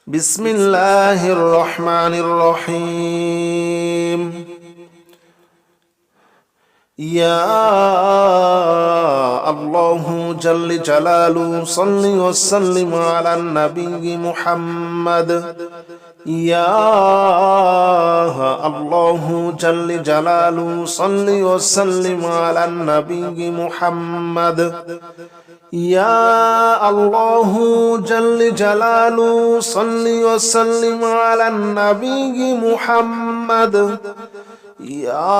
بسم الله الرحمن الرحيم يا الله جل جلاله صل وسلم على النبي محمد يا الله جل جلاله صل وسلم على النبي محمد يا الله جل جلاله صل وسلم على النبي محمد يا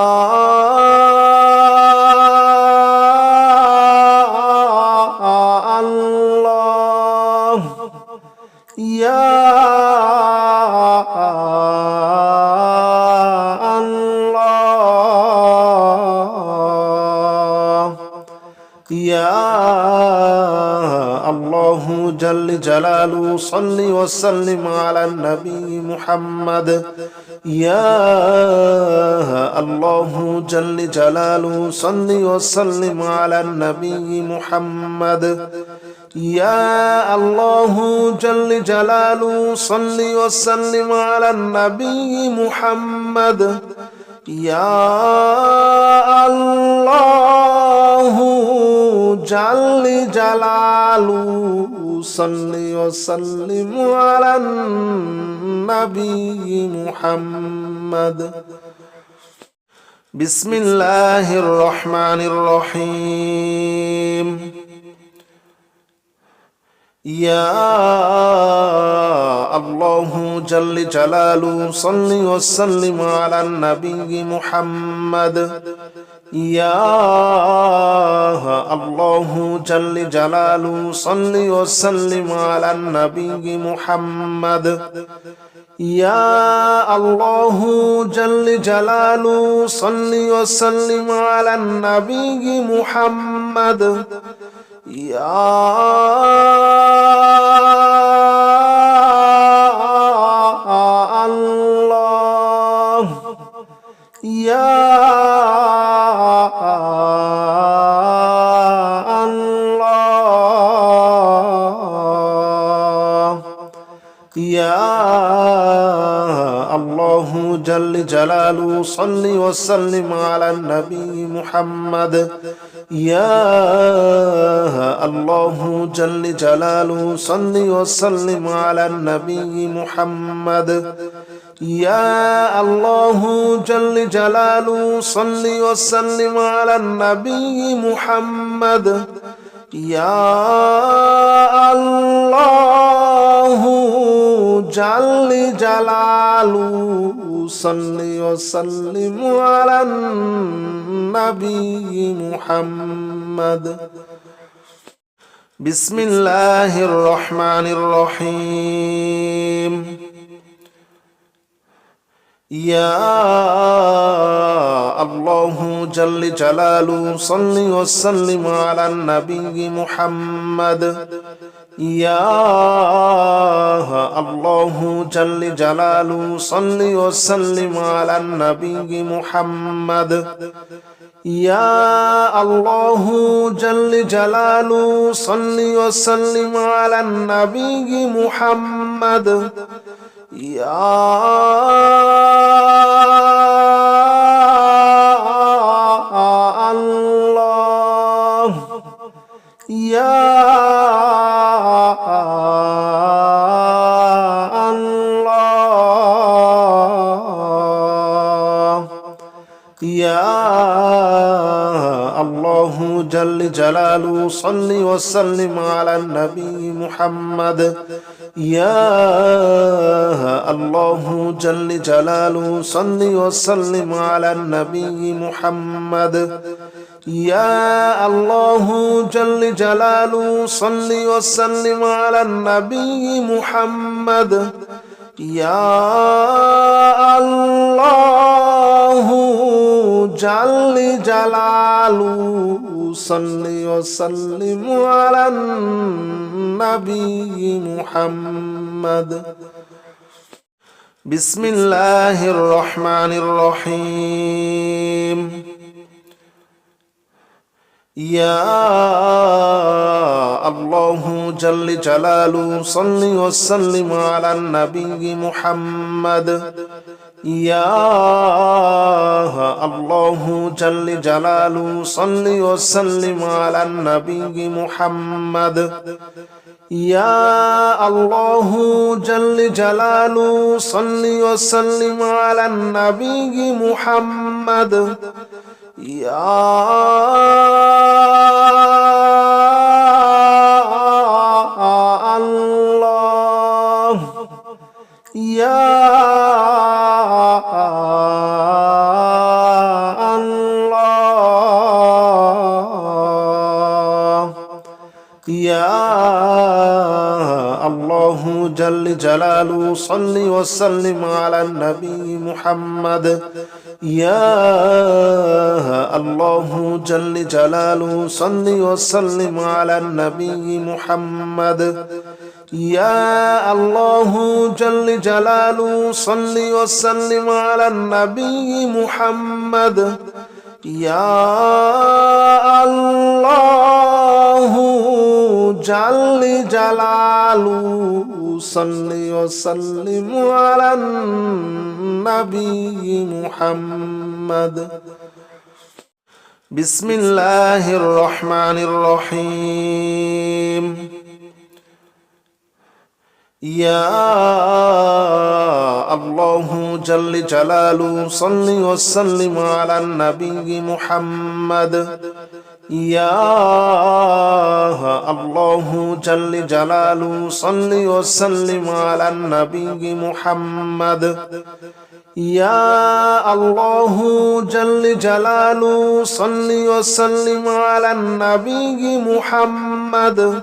الله يا يا الله جل جلاله صل وسلم على النبي محمد يا الله جل جلاله صل وسلم على النبي محمد يا الله جل جلاله صل وسلم على النبي محمد يا الله جل جلاله صل وسلم على النبي محمد بسم الله الرحمن الرحيم يا الله جل جلاله صل وسلم على النبي محمد يا الله جل جلاله صل وسلم على النبي محمد يا الله جل جلاله صل وسلم على النبي محمد يا الله يا الله يا الله جل جلاله صل وسلم على النبي محمد يا الله جل جلاله صل وسلم على النبي محمد يا الله جل جلاله صل وسلم على النبي محمد يا الله جل جلاله صل وسلم على النبي محمد بسم الله الرحمن الرحيم يا الله جل جلاله صل وسلم على النبي محمد يا الله جل جلاله صل وسلم على النبي محمد يا الله جل جلاله صل وسلم على النبي محمد يا الله يا الله يا الله جل جلاله صل وسلم على النبي محمد يا الله جل جلاله صل وسلم على النبي محمد يا الله جل جلاله صل وسلم على النبي محمد يا الله جل جلاله صل وسلم على النبي محمد بسم الله الرحمن الرحيم يا الله جل جلاله صل وسلم على النبي محمد يا الله جل جلاله صل وسلم على النبي محمد يا الله جل جلاله صل وسلم على النبي محمد يا الله يا الله يا الله جل جلاله صل وسلم على النبي محمد يا الله جل جلاله صل وسلم على النبي محمد يا الله جل جلاله صل وسلم على النبي محمد يا الله جل جلاله صل وسلم على النبي محمد بسم الله الرحمن الرحيم يا الله جل جلاله صل وسلم على النبي محمد يا الله جل جلاله صل وسلم على النبي محمد يا الله جل جلاله صل وسلم على النبي محمد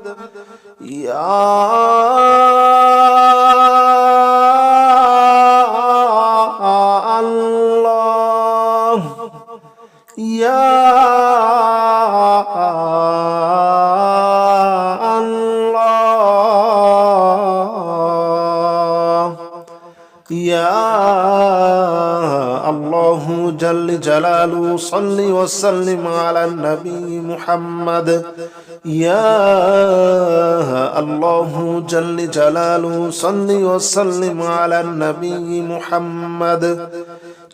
يا الله يا الله يا الله جل جلاله صل وسلم على النبي محمد يا الله جل جلاله صل وسلم على النبي محمد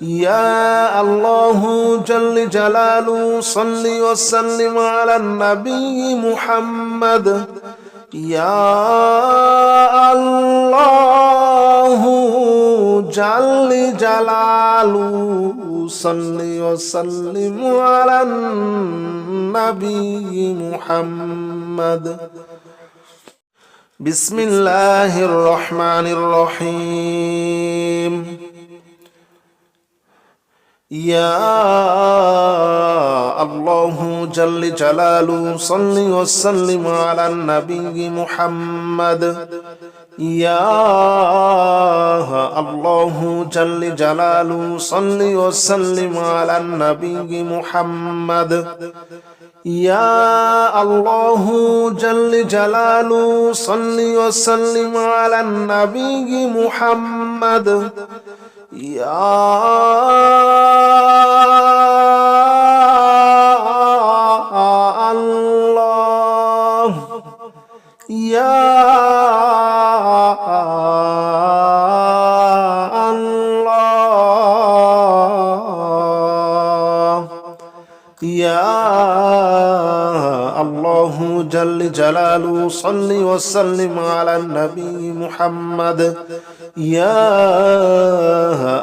يا الله جل جلاله صل وسلم على النبي محمد يا الله جل جلاله صل وسلم على النبي محمد بسم الله الرحمن الرحيم يا الله جل جلاله صل وسلم على النبي محمد يا الله جل جلاله صل وسلم على النبي محمد يا الله جل جلاله صل وسلم على النبي محمد يا الله يا الله يا الله جل جلاله صل وسلم على النبي محمد يا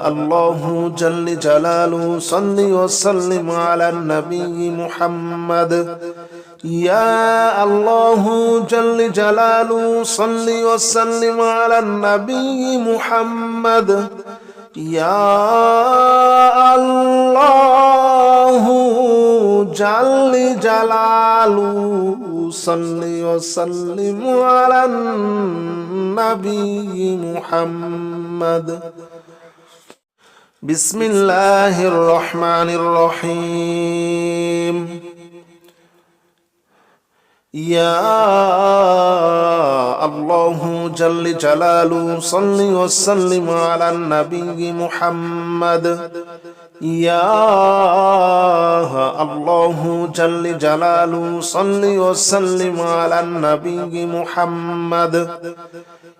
الله جل جلاله صل وسلم على النبي محمد يا الله جل جلاله صل وسلم على النبي محمد يا الله جل جلاله صل وسلم على النبي محمد بسم الله الرحمن الرحيم يا الله جل جلاله صل وسلم على النبي محمد يا الله جل جلاله صل وسلم على النبي محمد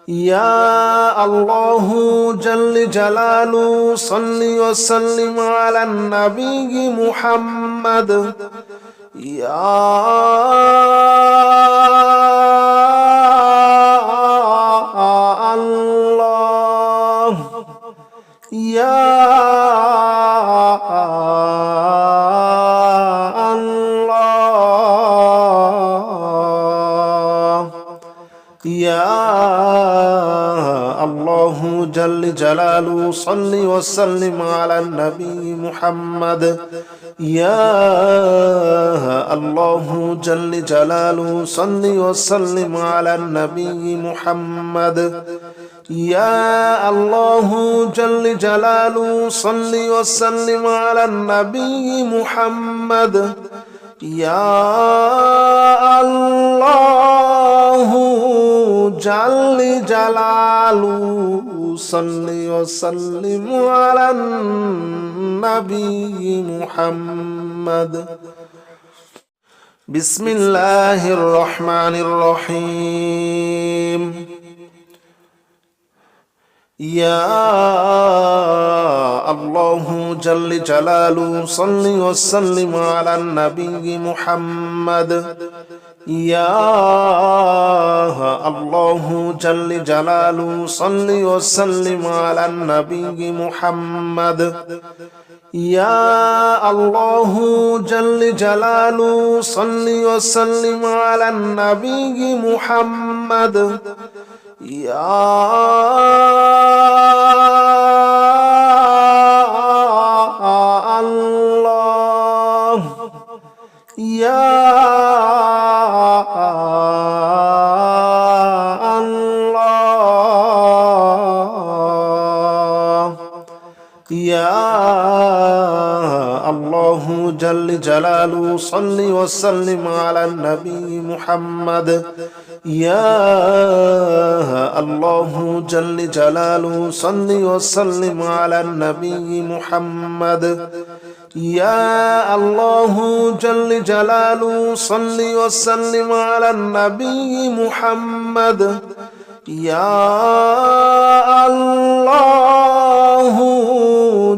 يا الله جل جلاله صل وسلم على النبي محمد يا الله يا يا الله جل جلاله صل وسلم على النبي محمد يا الله جل جلاله صل وسلم على النبي محمد يا الله جل جلاله صل وسلم على النبي محمد يا الله جل جلاله صل وسلم على النبي محمد بسم الله الرحمن الرحيم يا الله جل جلاله صل وسلم على النبي محمد يا الله جل جلاله صل وسلم على النبي محمد يا الله جل جلاله صل وسلم على النبي محمد يا الله يا الله يا الله جل جلاله صل وسلم على النبي محمد يا الله جل جلاله صل وسلم على النبي محمد يا الله جل جلاله صل وسلم على النبي محمد يا الله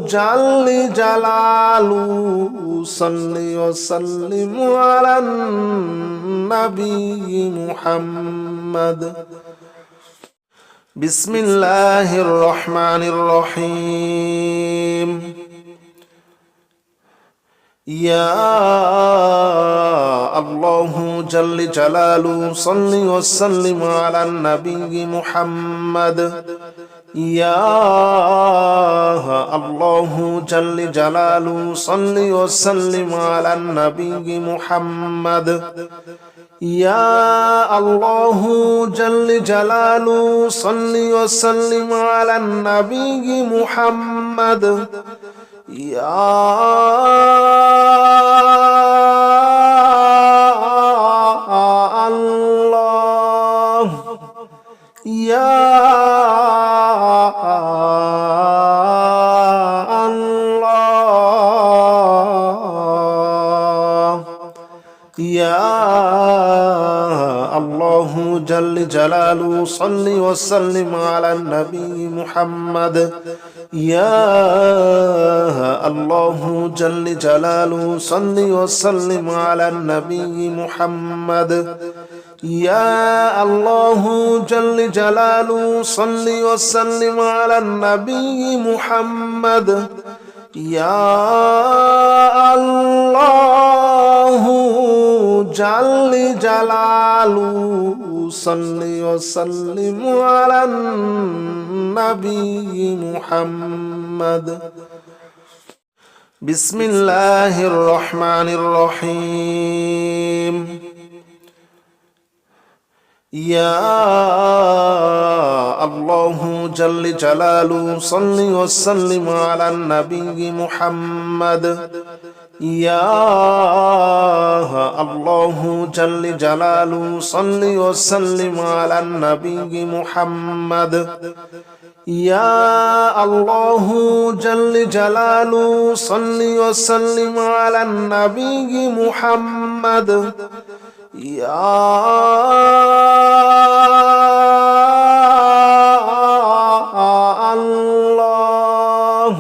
جل جلاله صل وسلم على النبي محمد بسم الله الرحمن الرحيم يا الله جل جلاله صل وسلم على النبي محمد يا الله جل جلاله صل وسلم على النبي محمد يا الله جل جلاله صل وسلم على النبي محمد يا الله يا الله يا الله جل جلاله صل وسلم على النبي محمد يا الله جل جلاله صل وسلم على النبي محمد يا الله جل جلاله صل وسلم على النبي محمد يا الله جل جلاله صل وسلم على النبي محمد بسم الله الرحمن الرحيم يا الله جل جلاله صل وسلم على النبي محمد يا الله جل جلاله صل وسلم على النبي محمد يا الله جل جلاله صل وسلم على النبي محمد يا الله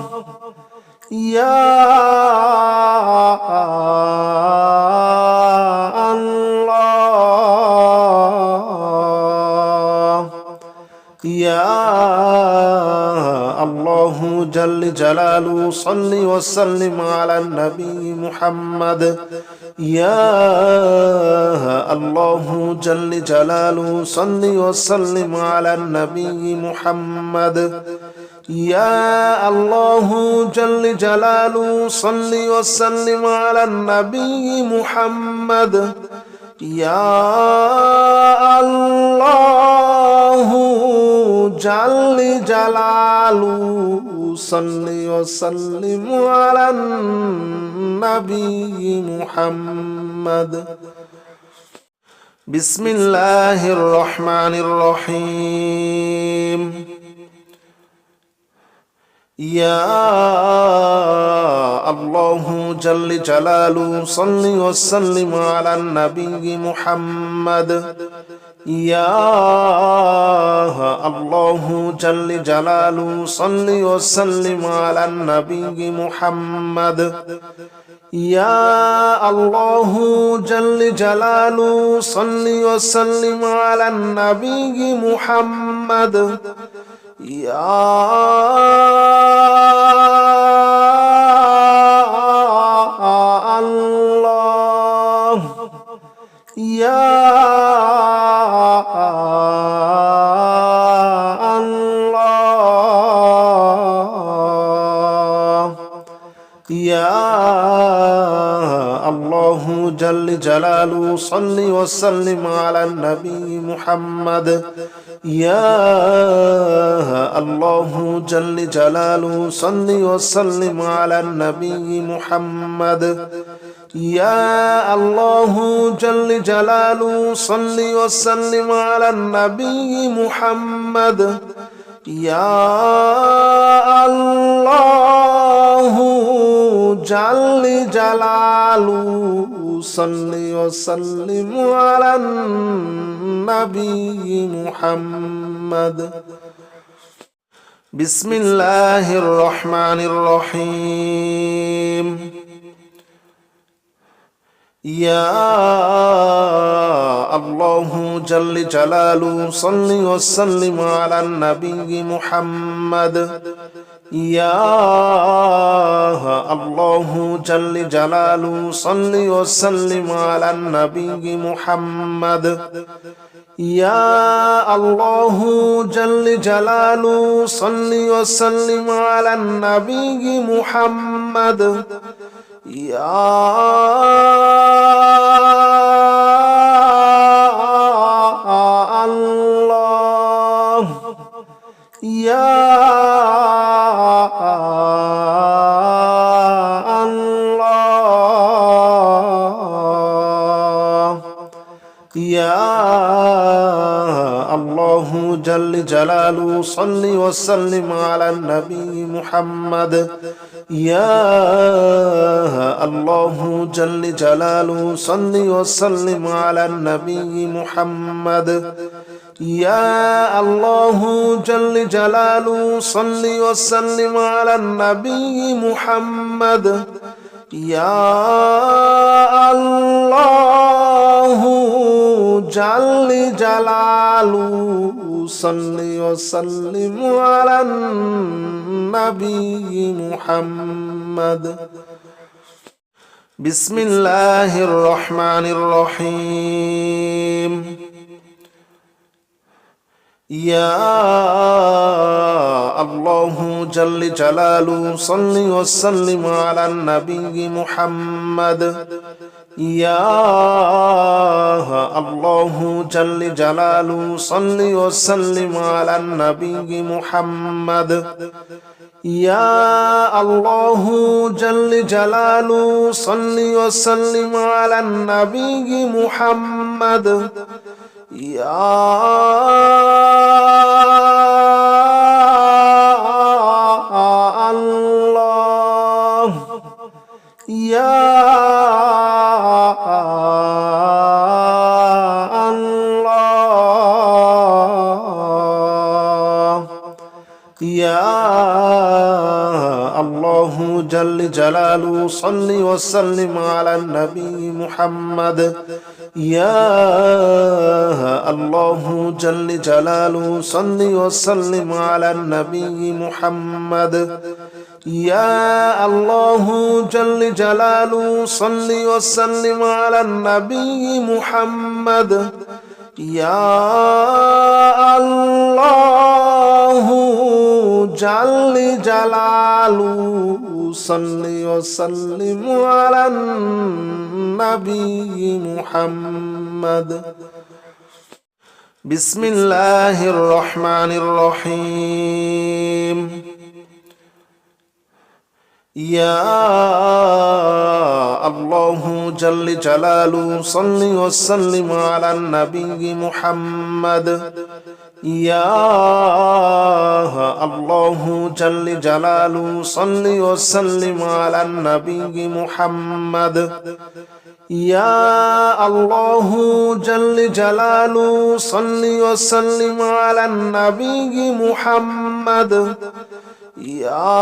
يا يا الله جل جلاله صل وسلم على النبي محمد يا الله جل جلاله صل وسلم على النبي محمد يا الله جل جلاله صل وسلم على النبي محمد يا الله جل جلاله صل وسلم على النبي محمد بسم الله الرحمن الرحيم يا الله جل جلاله صل وسلم على النبي محمد يا الله جل جلاله صل وسلم على النبي محمد يا الله جل جلاله صل وسلم على النبي محمد يا الله يا الله يا الله جل جلاله صل وسلم على النبي محمد يا الله جل جلاله صل وسلم على النبي محمد يا الله جل جلاله صل وسلم على النبي محمد يا الله جل جلاله صل وسلم على النبي محمد بسم الله الرحمن الرحيم يا الله جل جلاله صل وسلم على النبي محمد يا الله جل جلاله صل وسلم على النبي محمد يا الله جل جلاله صل وسلم على النبي محمد يا الله يا الله يا الله جل جلاله صل وسلم على النبي محمد يا الله جل جلاله صل وسلم على النبي محمد يا الله جل جلاله صل وسلم على النبي محمد يا الله جل جلاله صل وسلم على النبي محمد بسم الله الرحمن الرحيم يا الله جل جلاله صل وسلم على النبي محمد يا الله جل جلاله صل وسلم على النبي محمد يا الله جل جلاله صل وسلم على النبي محمد يا الله يا الله يا الله جل جلاله صل وسلم على النبي محمد يا الله جل جلاله صل وسلم على النبي محمد يا الله جل جلاله صل وسلم على النبي محمد يا الله جل جلاله صل وسلم على النبي محمد بسم الله الرحمن الرحيم يا الله جل جلاله صل وسلم على النبي محمد يا الله جل جلاله صل وسلم على النبي محمد يا الله جل جلاله صل وسلم على النبي محمد يا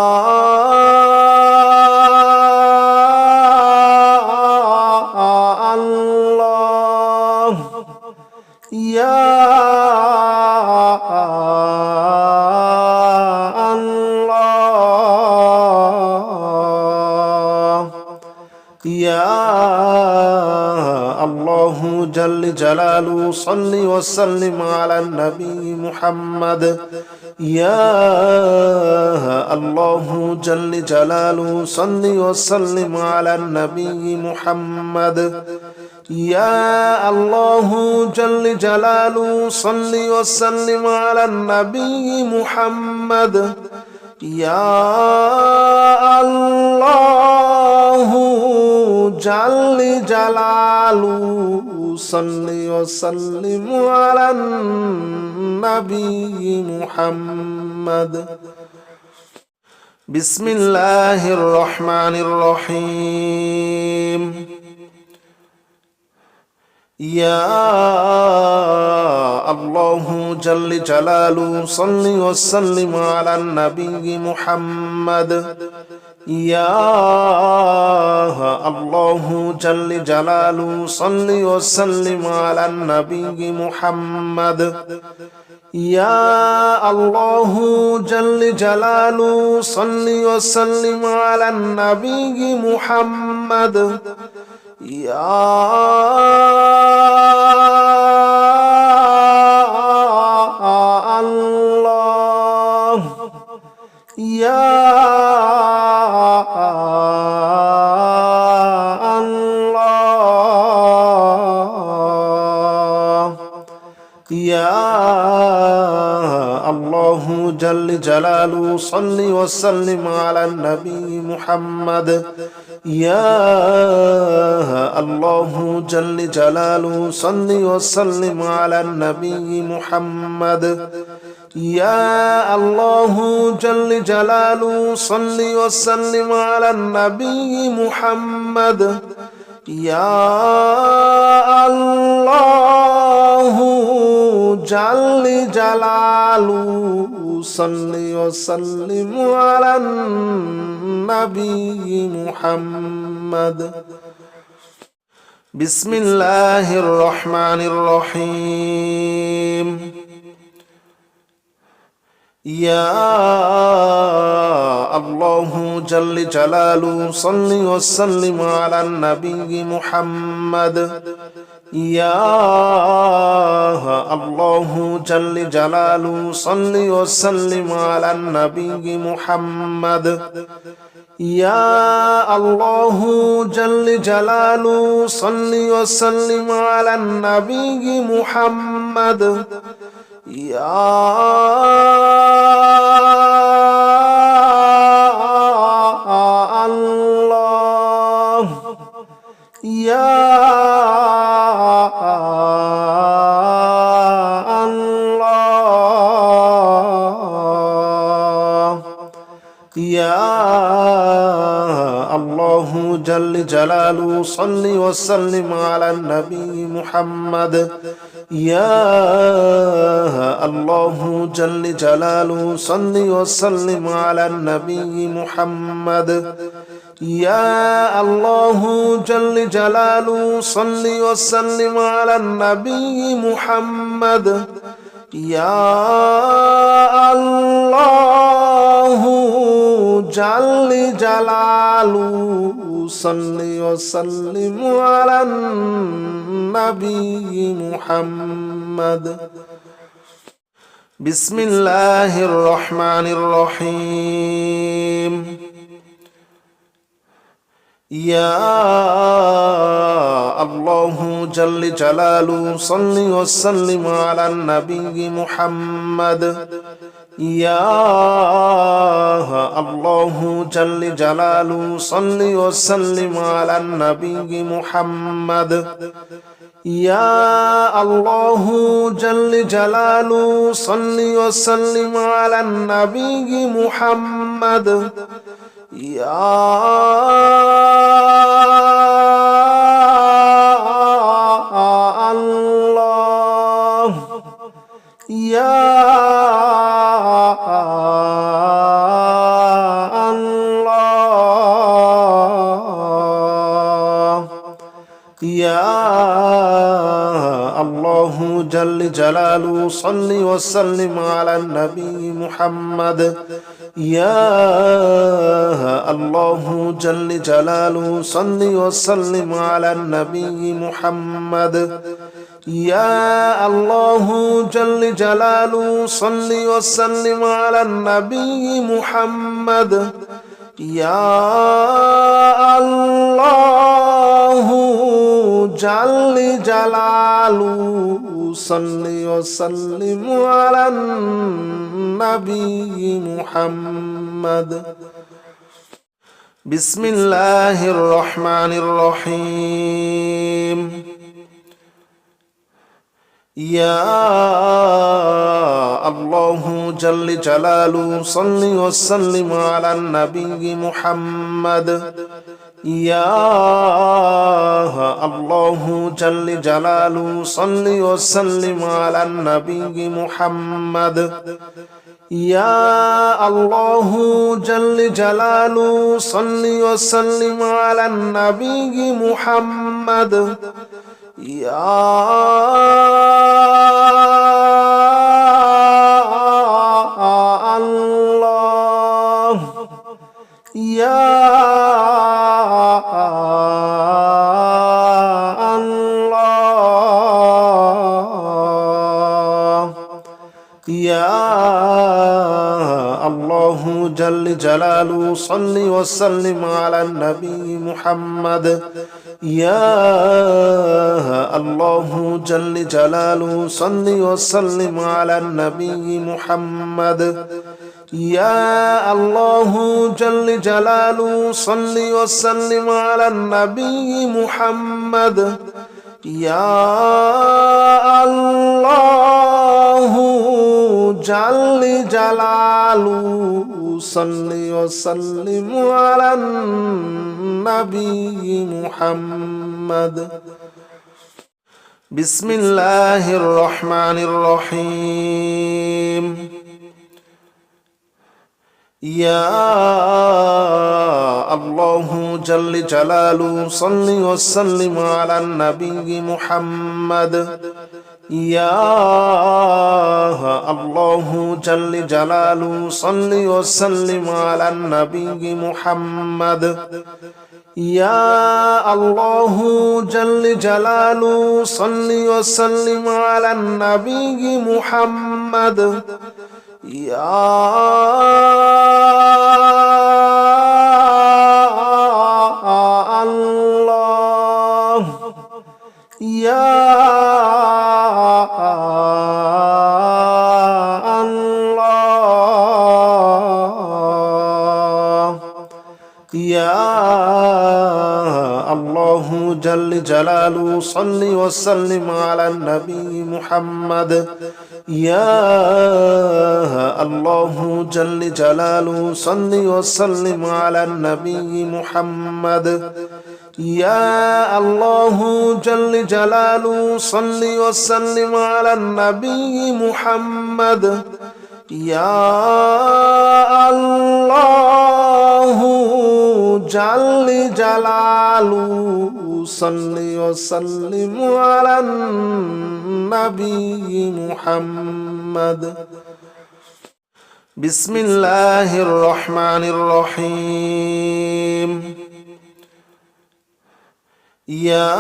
الله يا الله يا الله جل جلاله صل وسلم على النبي محمد يا الله جل جلاله صل وسلم على النبي محمد يا الله جل جلاله صل وسلم على النبي محمد يا الله جل جلاله صل وسلم على النبي محمد بسم الله الرحمن الرحيم يا الله جل جلاله صل وسلم على النبي محمد يا الله جل جلاله صل وسلم على النبي محمد يا الله جل جلاله صل وسلم على النبي محمد يا الله يا الله يا الله جل جلاله صل وسلم على النبي محمد يا الله جل جلاله صل وسلم على النبي محمد يا الله جل جلاله صل وسلم على النبي محمد يا الله جل جلاله صل وسلم على النبي محمد بسم الله الرحمن الرحيم يا الله جل جلاله صل وسلم على النبي محمد يا الله جل جلاله صل وسلم على النبي محمد يا الله جل جلاله صل وسلم على النبي محمد يا يا الله جل جلاله صل وسلم على النبي محمد يا الله جل جلاله صل وسلم على النبي محمد يا الله جل جلاله صل وسلم على النبي محمد يا الله جل جلاله صل وسلم على النبي محمد بسم الله الرحمن الرحيم يا الله جل جلاله صل وسلم على النبي محمد يا الله جل جلاله صل وسلم على النبي محمد يا الله جل جلاله صل وسلم على النبي محمد يا الله يا الله يا الله جل جلاله صل وسلم على النبي محمد يا الله جل جلاله صل وسلم على النبي محمد يا الله جل جلاله صل وسلم على النبي محمد يا الله جل جلاله صل وسلم على النبي محمد بسم الله الرحمن الرحيم يا الله جل جلاله صل وسلم على النبي محمد يا الله جل جلاله صل وسلم على النبي محمد يا الله جل جلاله صل وسلم على النبي محمد يا الله يا الله يا الله جل جلاله صل وسلم على النبي محمد يا الله جل جلاله صل وسلم على النبي محمد يا الله جل جلاله صل وسلم على النبي محمد يا الله جل جلاله صل وسلم على النبي محمد بسم الله الرحمن الرحيم يا الله جل جلاله صل وسلم على النبي محمد يا الله جل جلاله صل وسلم على النبي محمد يا الله جل جلاله صل وسلم على النبي محمد يا الله يا الله يا الله جل جلاله صل وسلم على النبي محمد يا الله جل جلاله صل وسلم على النبي محمد يا الله جل جلاله صل وسلم على النبي محمد يا الله جل جلاله صل وسلم على النبي محمد بسم الله الرحمن الرحيم يا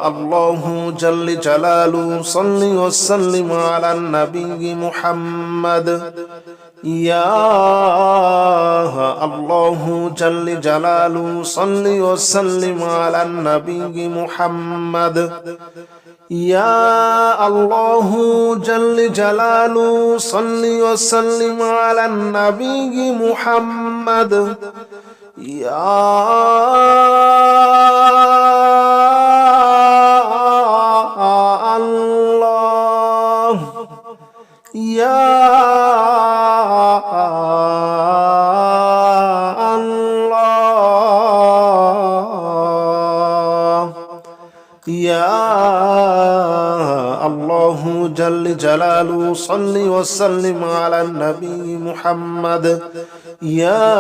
الله جل جلاله صل وسلم على النبي محمد يا الله جل جلاله صل وسلم على النبي محمد يا الله جل جلاله صل وسلم على النبي محمد يا الله يا الله يا الله جل جلاله صل وسلم على النبي محمد يا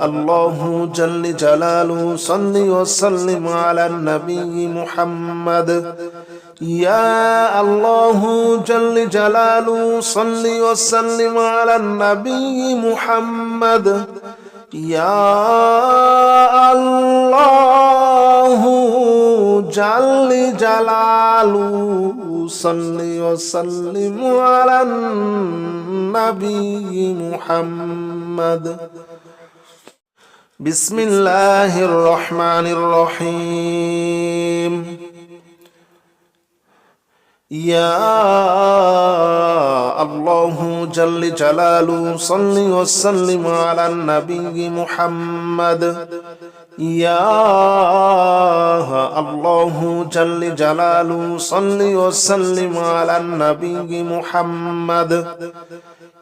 الله جل جلاله صل وسلم على النبي محمد يا الله جل جلاله صل وسلم على النبي محمد يا الله جل جلاله صل وسلم على النبي محمد بسم الله الرحمن الرحيم يا الله جل جلاله صل وسلم على النبي محمد يا الله جل جلاله صل وسلم على النبي محمد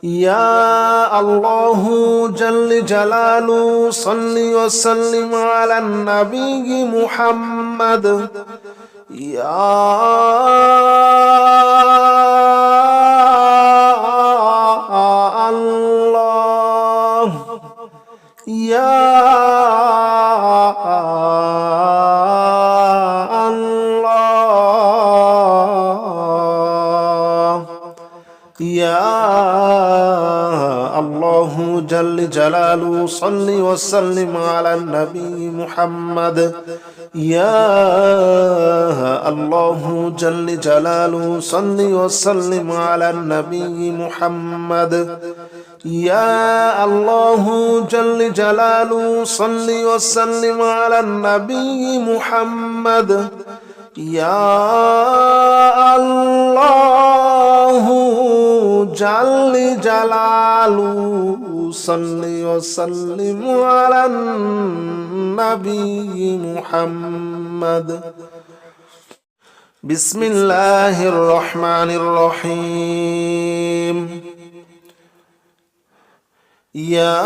يا الله جل جلاله صل وسلم على النبي محمد يا الله يا الله يا الله جل جلاله صل وسلم على النبي محمد يا الله جل جلاله صل وسلم على النبي محمد يا الله جل جلاله صل وسلم على النبي محمد يا الله جل جلاله صل وسلم على النبي محمد بسم الله الرحمن الرحيم يا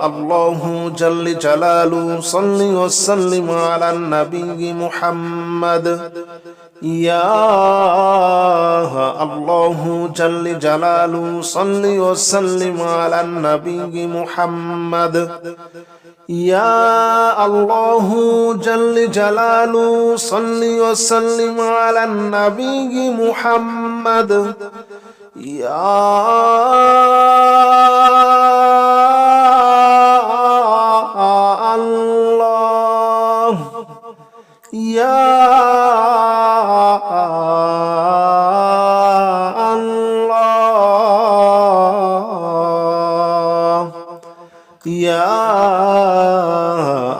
الله جل جلاله صل وسلم على النبي محمد يا الله جل جلاله صل وسلم على النبي محمد يا الله جل جلاله صل وسلم على النبي محمد يا الله يا الله يا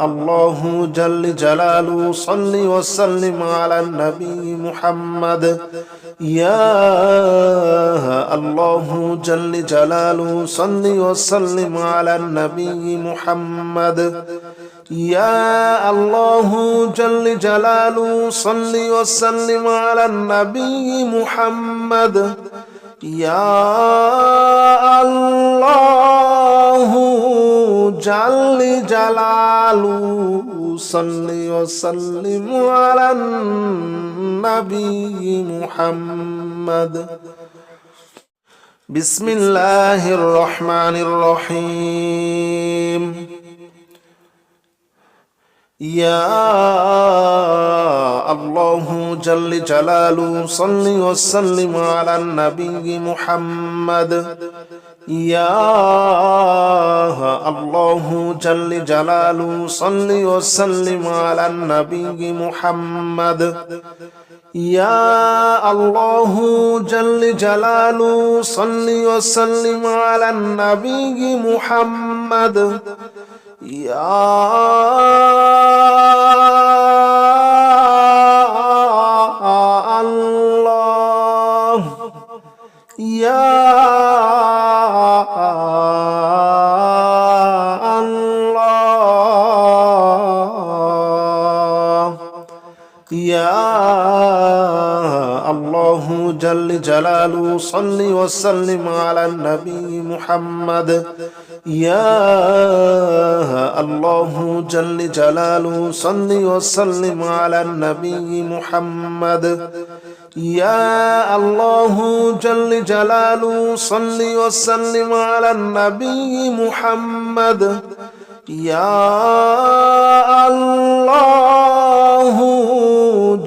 الله جل جلاله صل وسلم على النبي محمد يا الله جل جلاله صل وسلم على النبي محمد يا الله جل جلاله صل وسلم على النبي محمد يا الله جل جلاله صل وسلم على النبي محمد بسم الله الرحمن الرحيم يا الله جل جلاله صل وسلم على النبي محمد يا الله جل جلاله صل وسلم على النبي محمد يا الله جل جلاله صل وسلم على النبي محمد يا الله يا الله يا الله جل جلاله صل وسلم على النبي محمد يا الله جل جلاله صل وسلم على النبي محمد يا الله جل جلاله صل وسلم على النبي محمد يا الله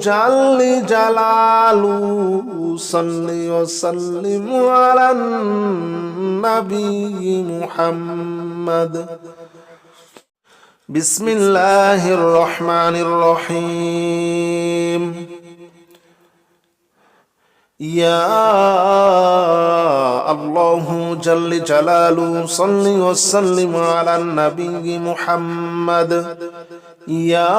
جل جلاله صل وسلم على النبي محمد بسم الله الرحمن الرحيم يا الله جل جلاله صل وسلم على النبي محمد يا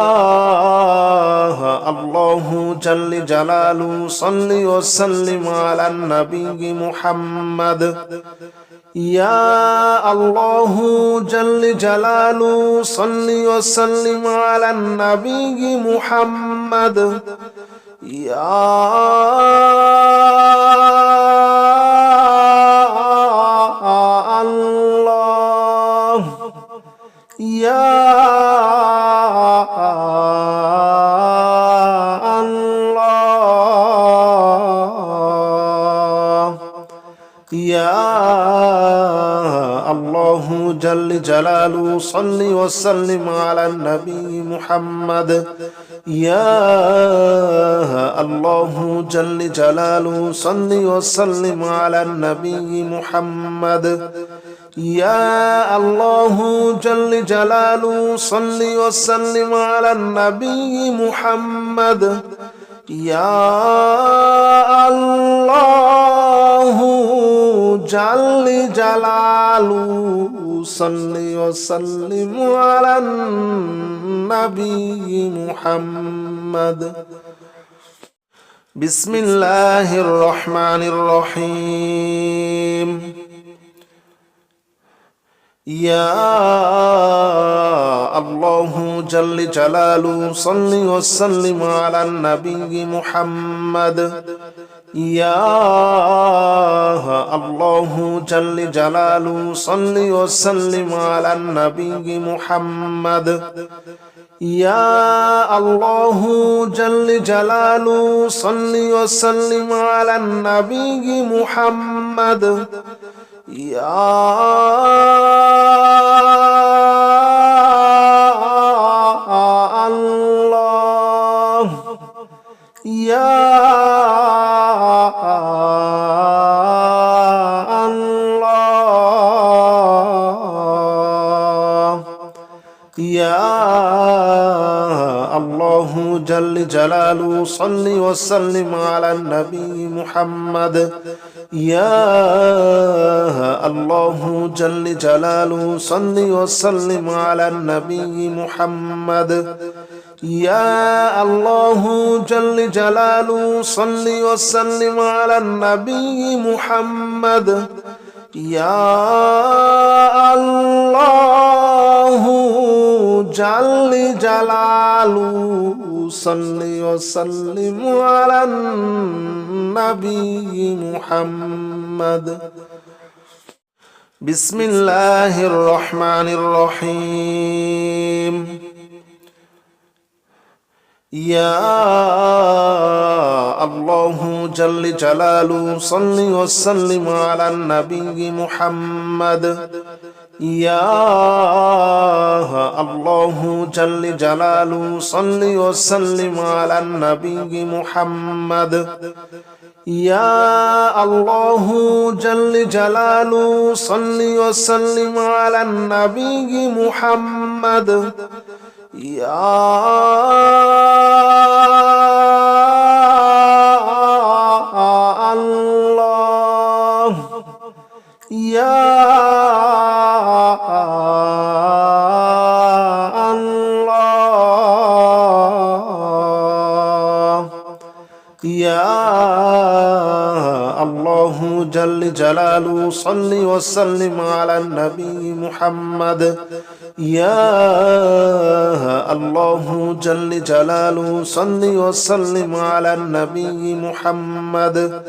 الله جل جلاله صل وسلم على النبي محمد يا الله جل جلاله صل وسلم على النبي محمد يا الله يا الله يا الله جل جلاله صل وسلم على النبي محمد يا الله جل جلاله صل وسلم على النبي محمد يا الله جل جلاله صل وسلم على النبي محمد يا الله جل جلاله صل وسلم على النبي محمد بسم الله الرحمن الرحيم يا الله جل جلاله صل وسلم على النبي محمد يا الله جل جلاله صل وسلم على النبي محمد يا الله جل جلاله صل وسلم على النبي محمد يا الله يا الله يا الله جل جلاله صل وسلم على النبي محمد يا الله جل جلاله صل وسلم على النبي محمد يا الله جل جلاله صل وسلم على النبي محمد يا الله جل جلاله صل وسلم على النبي محمد بسم الله الرحمن الرحيم يا الله جل جلاله صل وسلم على النبي محمد يا الله جل جلاله صل وسلم على النبي محمد يا الله جل جلاله صل وسلم على النبي محمد يا الله يا الله يا الله جل جلاله صل وسلم على النبي محمد يا الله جل جلاله صل وسلم على النبي محمد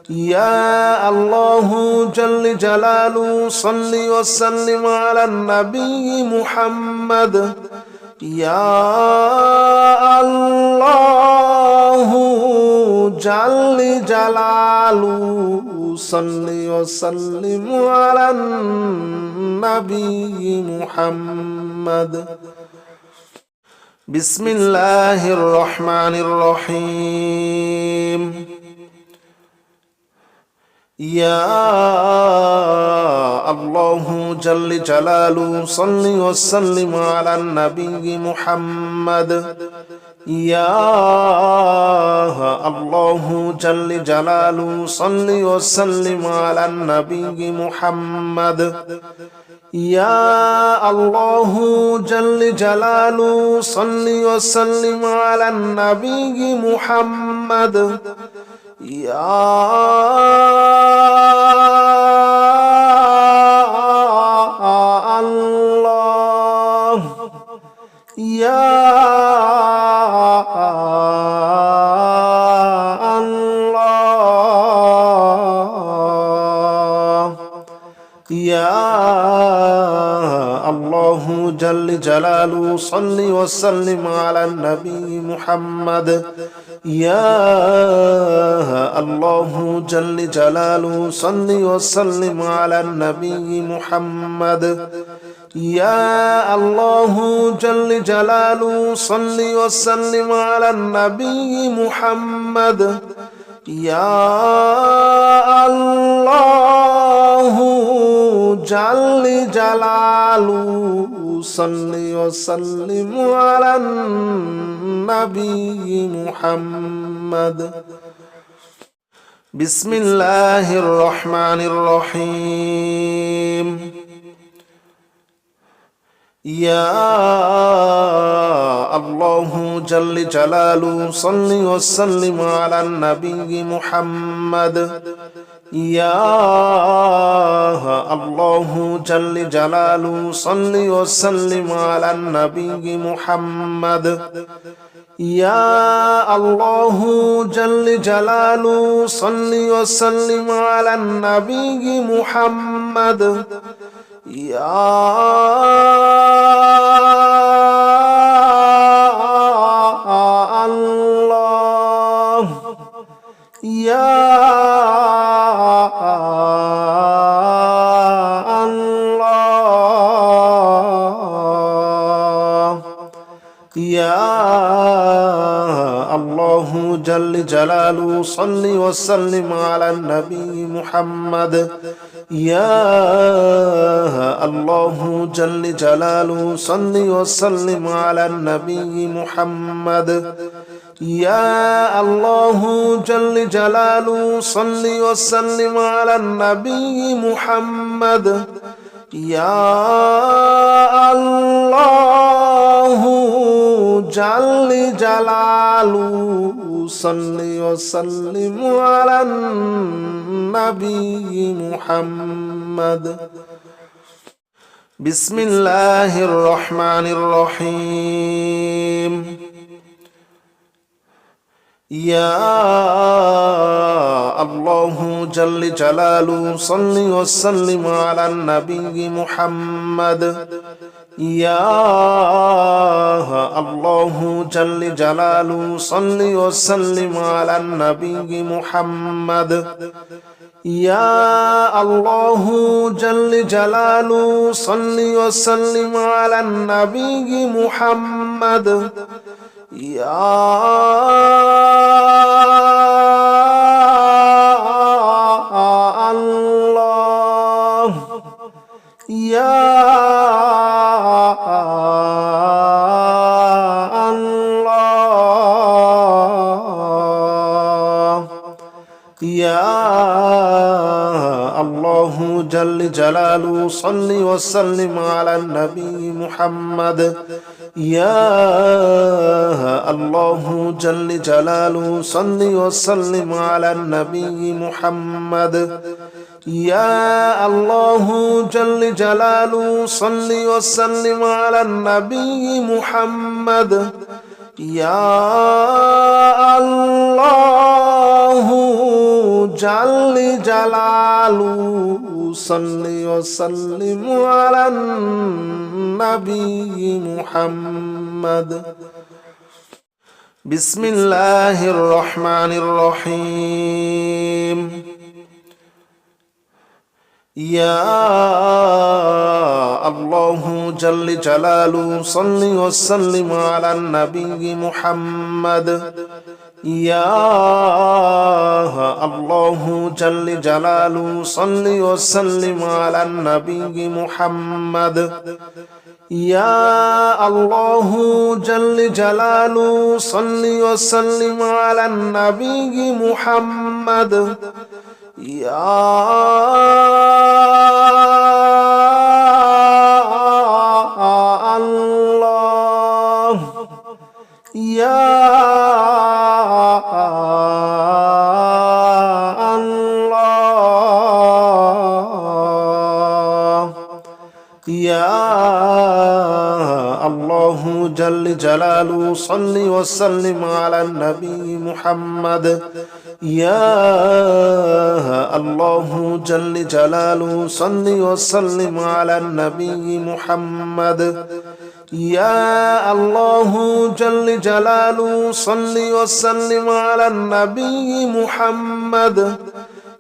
يا الله جل جلاله صل وسلم على النبي محمد يا الله جل جلاله صل وسلم على النبي محمد بسم الله الرحمن الرحيم يا الله جل جلاله صل وسلم على النبي محمد يا الله جل جلاله صل وسلم على النبي محمد يا الله جل جلاله صل وسلم على النبي محمد يا الله يا الله يا الله جل جلاله صل وسلم على النبي محمد يا الله جل جلاله صل وسلم على النبي محمد يا الله جل جلاله صل وسلم على النبي محمد يا الله جل جلاله صل وسلم على النبي محمد بسم الله الرحمن الرحيم يا الله جل جلاله صل وسلم على النبي محمد يا الله جل جلاله صل وسلم على النبي محمد يا الله جل جلاله صل وسلم على النبي محمد يا الله يا الله يا الله جل جلاله صل وسلم على النبي محمد يا الله جل جلاله صل وسلم على النبي محمد يا الله جل جلاله صل وسلم على النبي محمد يا الله جل جلاله صل وسلم على النبي محمد بسم الله الرحمن الرحيم يا الله جل جلاله صل وسلم على النبي محمد يا الله جل جلاله صل وسلم على النبي محمد يا الله جل جلاله صل وسلم على النبي محمد يا الله يا الله يا الله جل جلاله صل وسلم على النبي محمد يا الله جل جلاله صل وسلم على النبي محمد يا الله جل جلاله صل وسلم على النبي محمد يا الله جل جلاله صل وسلم على النبي محمد بسم الله الرحمن الرحيم يا الله جل جلاله صل وسلم على النبي محمد يا الله جل جلاله صل وسلم على النبي محمد يا الله جل جلاله صل وسلم على النبي محمد يا الله يا الله يا الله جل جلاله صل وسلم على النبي محمد يا الله جل جلاله صل وسلم على النبي محمد يا الله جل جلاله صل وسلم على النبي محمد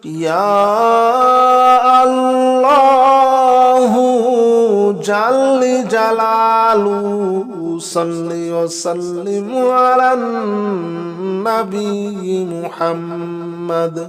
يا الله جل جلاله صل وسلم على النبي محمد